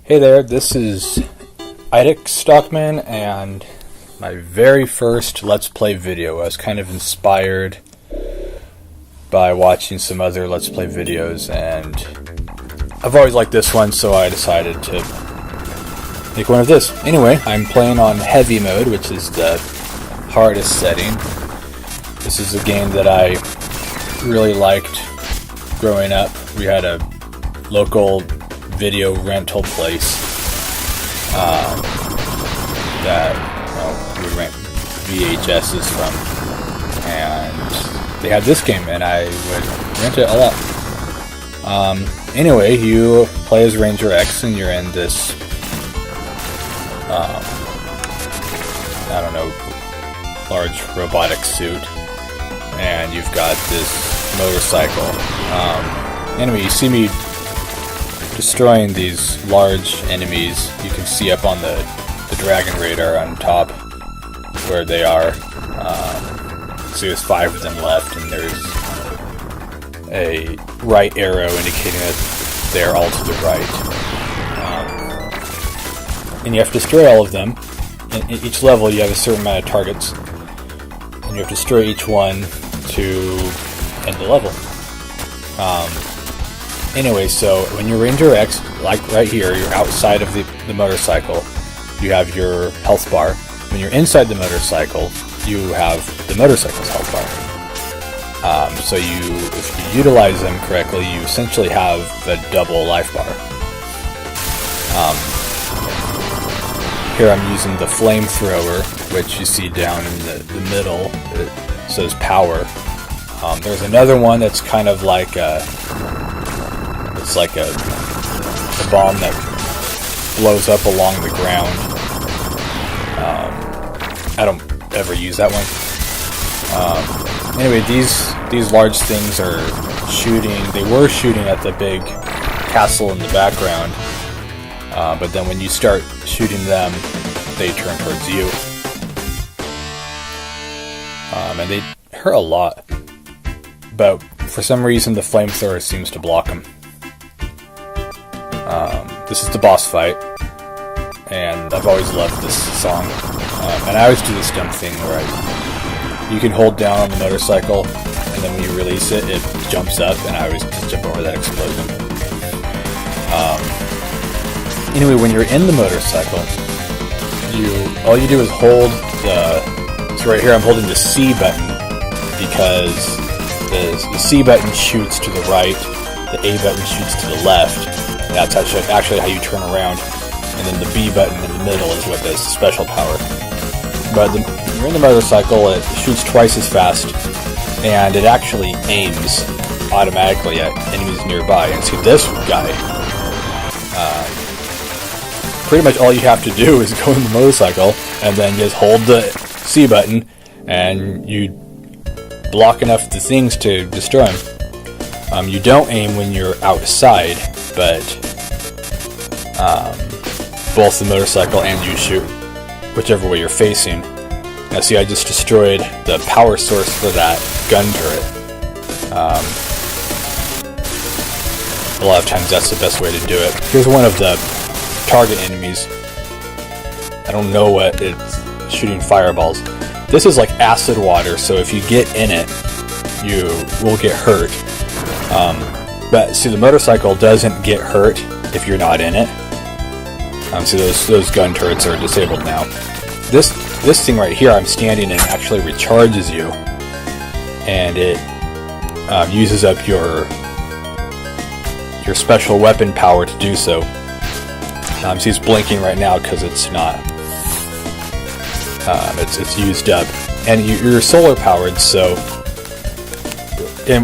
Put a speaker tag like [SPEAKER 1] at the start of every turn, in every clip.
[SPEAKER 1] Hey there, this is Idix Stockman, and my very first Let's Play video. I was kind of inspired by watching some other Let's Play videos, and I've always liked this one, so I decided to make one of this. Anyway, I'm playing on Heavy Mode, which is the hardest setting. This is a game that I really liked growing up. We had a local video rental place that we would rent VHSs from, and they had this game, and I would rent it a lot. Anyway, you play as Ranger X, and you're in this large robotic suit, and you've got this motorcycle. Anyway, you see me destroying these large enemies. You can see up on the dragon radar on top where they are. So there's 5 of them left, and there's a right arrow indicating that they're all to the right. And you have to destroy all of them. In each level you have a certain amount of targets, and you have to destroy each one to end the level. Anyway, so when you're Ranger X, like right here, you're outside of the motorcycle, you have your health bar. When you're inside the motorcycle, you have the motorcycle's health bar. So if you utilize them correctly, you essentially have a double life bar. Here I'm using the flamethrower, which you see down in the middle. It says power. There's another one that's kind of like it's like a bomb that blows up along the ground. I don't ever use that one. Anyway, these large things are shooting. They were shooting at the big castle in the background, but then when you start shooting them, they turn towards you, and they hurt a lot. But for some reason, the flamethrower seems to block them. This is the boss fight, and I've always loved this song. And I always do this dumb thing where you can hold down on the motorcycle, and then when you release it, it jumps up, and I always just jump over that explosion. Anyway, when you're in the motorcycle, all you do is hold so right here I'm holding the C button, because the C button shoots to the right, the A button shoots to the left. That's actually how you turn around, and then the B button in the middle is what does special power. But when you're in the motorcycle, it shoots twice as fast, and it actually aims automatically at enemies nearby. And see this guy, pretty much all you have to do is go in the motorcycle, and then just hold the C button, and you block enough of the things to destroy him. You don't aim when you're outside, but both the motorcycle and you shoot whichever way you're facing. Now see, I just destroyed the power source for that gun turret. A lot of times that's the best way to do it. Here's one of the target enemies. I don't know what, it's shooting fireballs. This is like acid water, so if you get in it, you will get hurt. But see, the motorcycle doesn't get hurt if you're not in it. See, those gun turrets are disabled now. This thing right here, I'm standing in, actually recharges you, and it uses up your special weapon power to do so. See, it's blinking right now because it's not. It's used up, and you're solar powered, so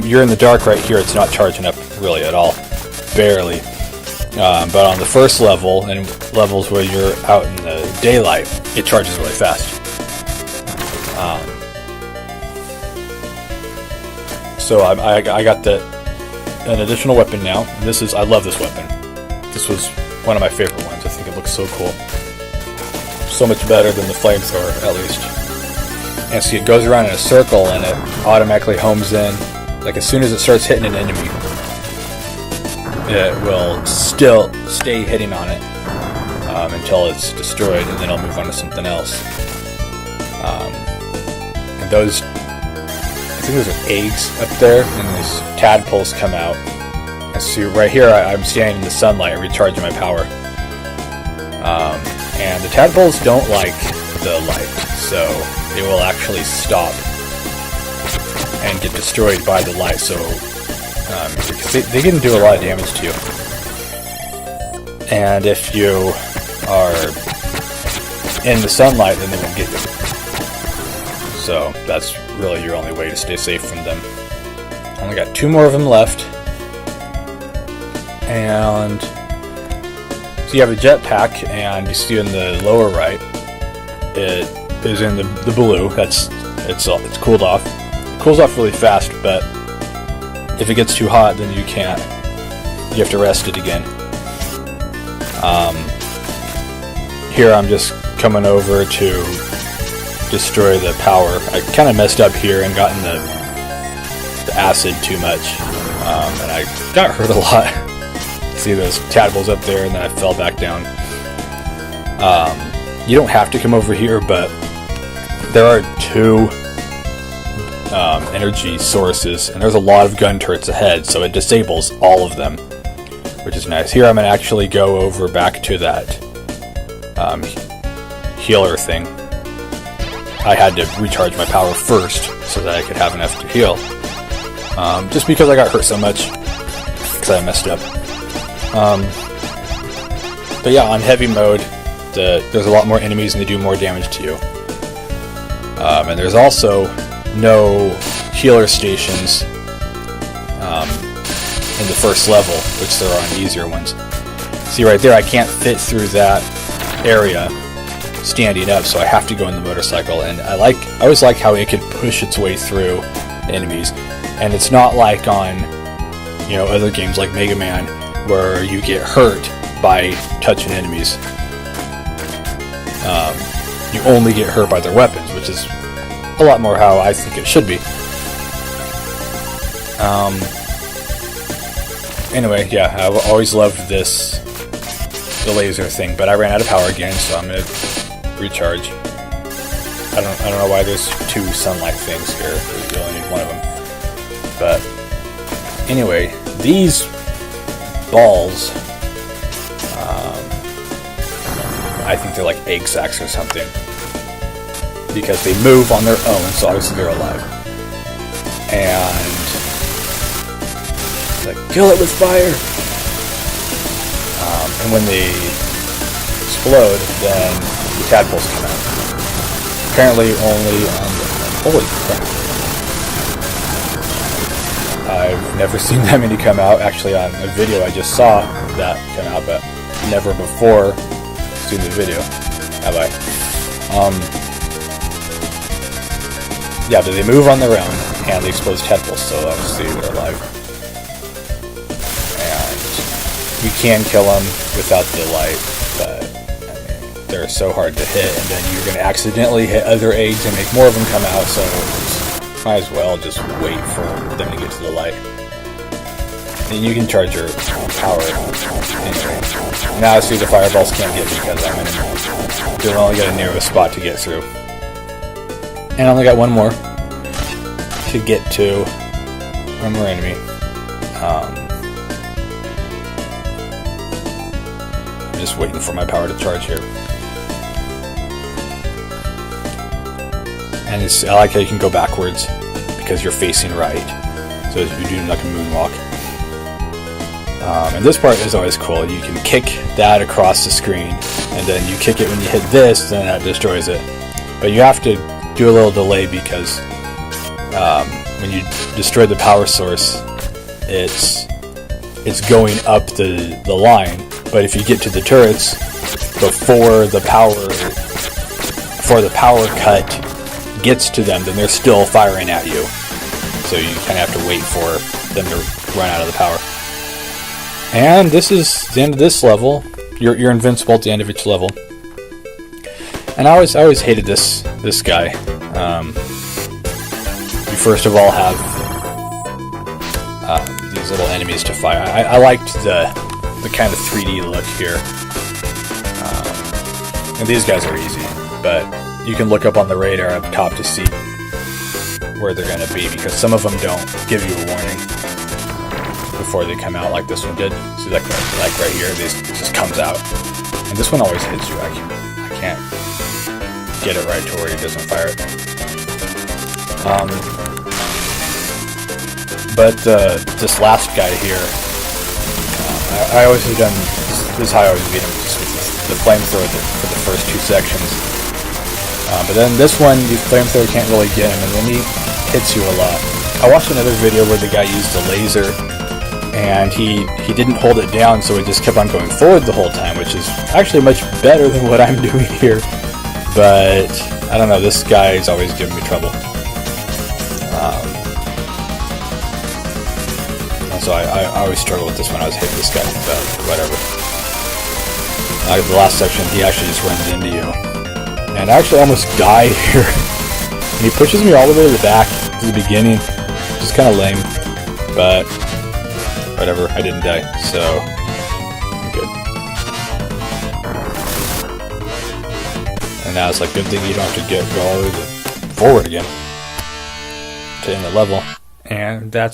[SPEAKER 1] you're in the dark right here. It's not charging up really at all, barely. But on the first level and levels where you're out in the daylight, it charges really fast. So I got an additional weapon now. I love this weapon. This was one of my favorite ones. I think it looks so cool. So much better than the flamethrower, at least. And see, it goes around in a circle, and it automatically homes in. Like as soon as it starts hitting an enemy, it will still stay hitting on it until it's destroyed, and then I'll move on to something else. And those, I think those are eggs up there, and these tadpoles come out. And so right here, I'm standing in the sunlight, recharging my power. And the tadpoles don't like the light, so they will actually stop and get destroyed by the light. So because they can do a lot of damage to you. And if you are in the sunlight, then they won't get you. So that's really your only way to stay safe from them. Only got 2 more of them left. And so you have a jetpack, and you see in the lower right, it is in the blue. It's cooled off. It cools off really fast, but if it gets too hot, then you can't. You have to rest it again. Here I'm just coming over to destroy the power. I kind of messed up here and gotten the acid too much, and I got hurt a lot. See those tadpoles up there, and then I fell back down. You don't have to come over here, but there are 2 energy sources, and there's a lot of gun turrets ahead, so it disables all of them, which is nice. Here I'm going to actually go over back to that healer thing. I had to recharge my power first so that I could have enough to heal, just because I got hurt so much because I messed up. But yeah, on heavy mode, there's a lot more enemies and they do more damage to you. And there's also no healer stations in the first level, which there are on easier ones. See right there, I can't fit through that area standing up, so I have to go in the motorcycle. And I always like how it could push its way through enemies, and it's not like on other games like Mega Man where you get hurt by touching enemies. You only get hurt by their weapons, which is a lot more how I think it should be. Anyway, yeah, I've always loved the laser thing, but I ran out of power again, so I'm gonna recharge. I don't know why there's 2 sunlight things here. You only need 1 of them. But anyway, these balls, I think they're like egg sacs or something, because they move on their own, so obviously they're alive. And kill it with fire. And when they explode, then the tadpoles come out. Apparently only on the... Holy crap. I've never seen that many come out. Actually, on a video I just saw that come out, but never before seen the video. Have I? Yeah, but they move on their own, and they explode tadpoles, so obviously they're alive. And you can kill them without the light, but they're so hard to hit, and then you're going to accidentally hit other eggs and make more of them come out, so might as well just wait for them to get to the light. And you can charge your power anyway. Now see, the fireballs can't get me because they've only got a narrow spot to get through. And I only got 1 more to get to. 1 more enemy. I'm just waiting for my power to charge here. And I like how you can go backwards because you're facing right, so you're doing like a moonwalk. And this part is always cool. You can kick that across the screen, and then you kick it when you hit this, then that destroys it. But you have to do a little delay because when you destroy the power source, it's going up the line. But if you get to the turrets before the power cut gets to them, then they're still firing at you. So you kind of have to wait for them to run out of the power. And this is the end of this level. You're invincible at the end of each level. And I always hated this guy. You first of all have these little enemies to fight. I liked the kind of 3D look here. And these guys are easy, but you can look up on the radar up top to see where they're going to be, because some of them don't give you a warning before they come out, like this one did. See, like right here, this just comes out, and this one always hits you. I can't get it right to where he doesn't fire it. But this last guy here, I always have done. This is how I always beat him, just with the flamethrower for the first 2 sections. But then this one, the flamethrower can't really get him, and then he hits you a lot. I watched another video where the guy used a laser, and he didn't hold it down, so it just kept on going forward the whole time, which is actually much better than what I'm doing here. But I don't know, this guy's always giving me trouble. So I always struggle with this one. I always hate this guy, but whatever. The last section, he actually just runs into you. And I actually almost die here. And he pushes me all the way to the back, to the beginning. Which is kind of lame. But whatever, I didn't die, so I'm good. And now it's like, good thing you don't have to go all the way forward again to end the level. And that's